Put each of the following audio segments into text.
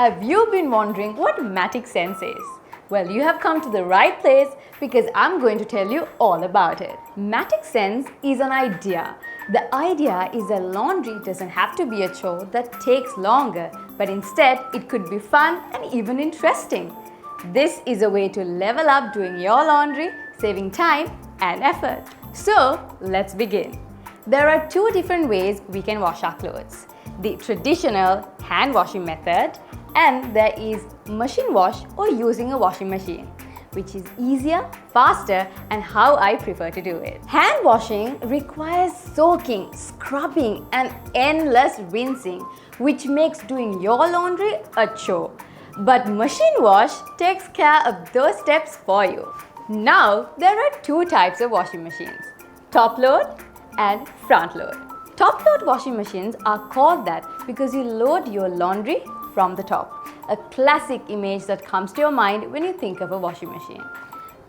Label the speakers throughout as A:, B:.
A: Have you been wondering what Matic Sense is? Well, you have come to the right place because I'm going to tell you all about it. Matic Sense is an idea. The idea is that laundry doesn't have to be a chore that takes longer, but instead it could be fun and even interesting. This is a way to level up doing your laundry, saving time and effort. So, let's begin. There are two different ways we can wash our clothes. The traditional hand washing method, and there is machine wash or using a washing machine, which is easier, faster, and how I prefer to do it. Hand washing requires soaking, scrubbing, and endless rinsing, which makes doing your laundry a chore. But machine wash takes care of those steps for you. Now, there are two types of washing machines, top load and front load. Top load washing machines are called that because you load your laundry from the top, a classic image that comes to your mind when you think of a washing machine.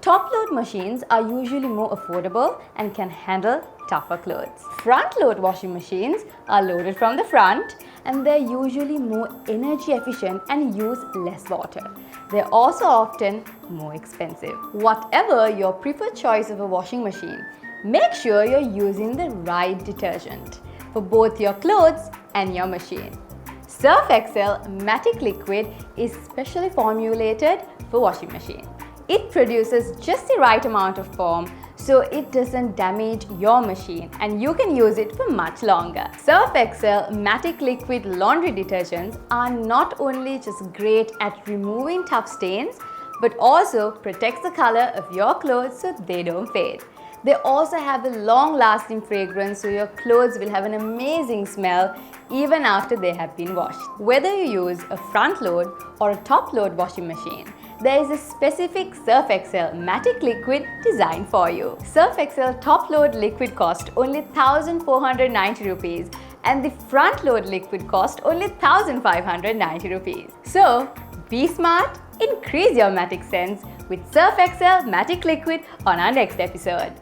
A: Top load machines are usually more affordable and can handle tougher clothes. Front load washing machines are loaded from the front and they're usually more energy efficient and use less water. They're also often more expensive. Whatever your preferred choice of a washing machine, make sure you're using the right detergent for both your clothes and your machine. Surf Excel Matic Liquid is specially formulated for washing machine. It produces just the right amount of foam so it doesn't damage your machine and you can use it for much longer. Surf Excel Matic Liquid laundry detergents are not only just great at removing tough stains but also protects the color of your clothes so they don't fade. They also have a long-lasting fragrance so your clothes will have an amazing smell even after they have been washed. Whether you use a front load or a top load washing machine, there is a specific Surf Excel Matic Liquid designed for you. Surf Excel top load liquid cost only 1,490 rupees and the front load liquid cost only 1,590 rupees. So, be smart, increase your Matic Sense with Surf Excel Matic Liquid on our next episode.